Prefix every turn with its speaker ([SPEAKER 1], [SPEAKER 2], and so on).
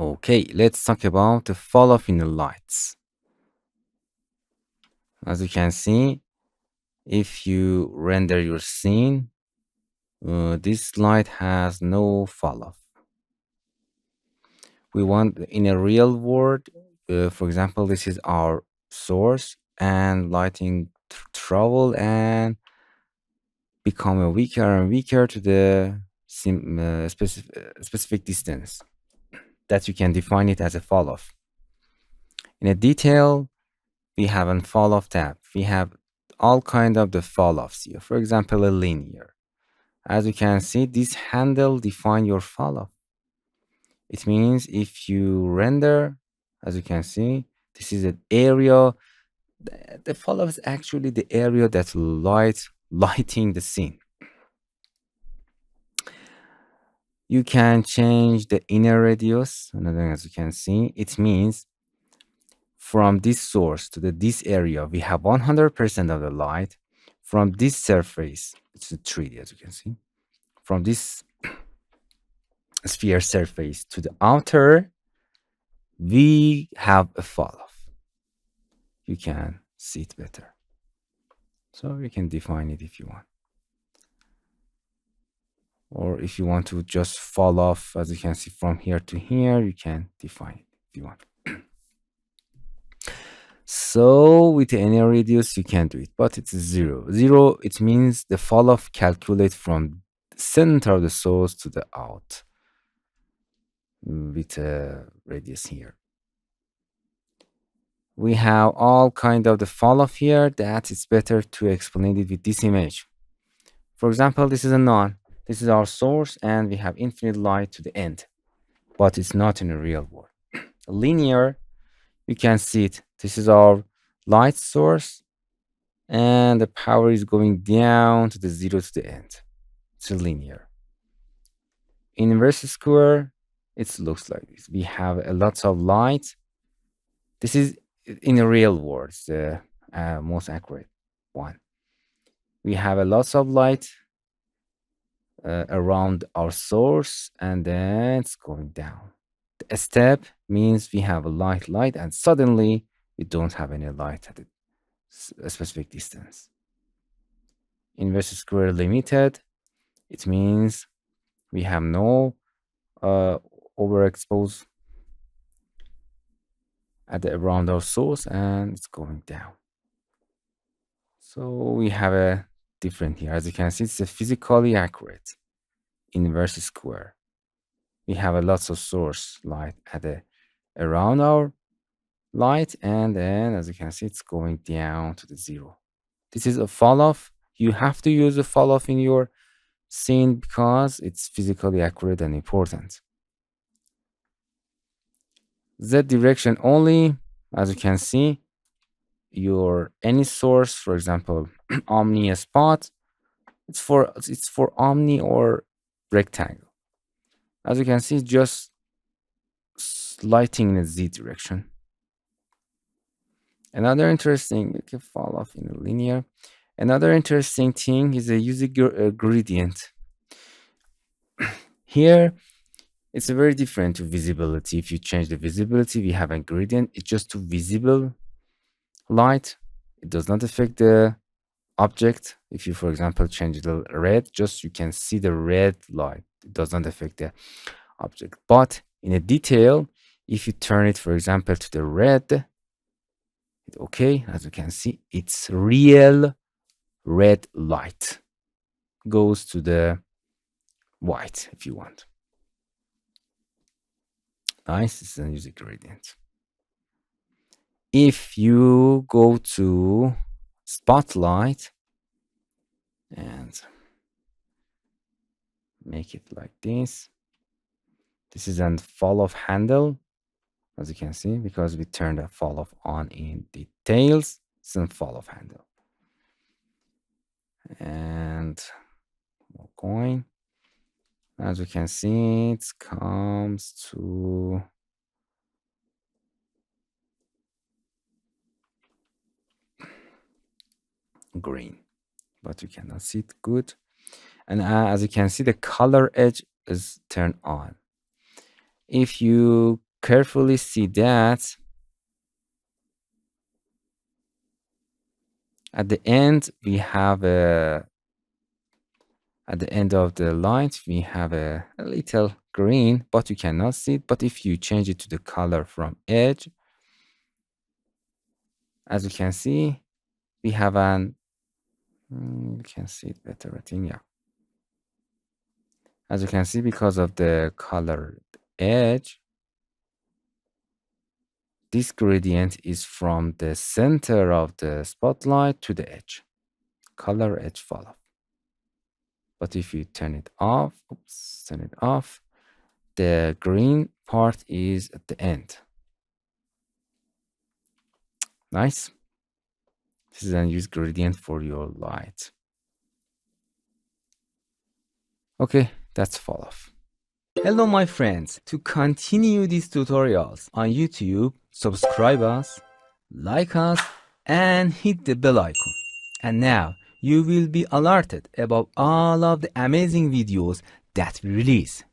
[SPEAKER 1] Okay, let's talk about the fall off in the lights. As you can see, if you render your scene, this light has no fall off. We want in a real world, for example, this is our source and lighting travel and become weaker and weaker to the specific distance that you can define it as a fall off. In a detail, we have a fall off tab. We have all kind of the fall offs here. For example, a linear. As you can see, this handle define your fall off. It means if you render, as you can see, this is an area. The fall off is actually the area that lighting the scene. You can change the inner radius. Another, as you can see, it means from this source to this area, we have 100% of the light. From this surface, it's a 3D, as you can see. From this sphere surface to the outer, we have a fall off. You can see it better. So you can define it if you want. Or if you want to just fall off, as you can see from here to here, you can define it if you want. So with any radius, you can do it, but it's 0. 0, it means the fall off calculate from the center of the source to the out with a radius here. We have all kind of the fall off here that it's better to explain it with this image. For example, this is a none. This is our source and we have infinite light to the end, but it's not in the real world. Linear, you can see it. This is our light source and the power is going down to the 0 to the end. It's a linear. Inverse square, it looks like this. We have a lot of light. This is in the real world, the most accurate one. We have a lot of light around our source and then it's going down. The step means we have a light and suddenly we don't have any light at a specific distance. Inverse square limited, it means we have no overexpose at around our source and it's going down. So we have a different here. As you can see, it's a physically accurate inverse square. We have a lots of source light at around our light, and then as you can see, it's going down to the 0. This is a fall off. You have to use a fall off in your scene because it's physically accurate and important. Z direction only, as you can see, your any source, for example, omni spot, it's for omni or rectangle. As you can see, just lighting in the Z direction. Another interesting, you can fall off in a linear. Another interesting thing is using your gradient. Here, it's a very different to visibility. If you change the visibility, we have a gradient. It's just to visible light. It does not affect the object. If you, for example, change the red, just you can see the red light. It does not affect the object. But in a detail, if you turn it, for example, to the red, okay, as you can see, it's real red light goes to the white if you want. Nice, this is a music gradient. If you go to spotlight and make it like this, this is a fall off handle, as you can see, because we turned a fall off on in details. It's a fall off handle. And we're going, as you can see, it comes to green, but you cannot see it good. And as you can see, the color edge is turned on. If you carefully see that at the end we have a at the end of the lines we have a little green, but you cannot see it. But if you change it to the color from edge, as you can see, we have an you can see it better, I think. Yeah, as you can see, because of the colored edge, this gradient is from the center of the spotlight to the edge, color edge falloff. But if you turn it off, turn it off, the green part is at the end. Nice. This is an use gradient for your light. Okay, that's falloff. Hello my friends. To continue these tutorials on YouTube, subscribe us, like us, and hit the bell icon. And now you will be alerted about all of the amazing videos that we release.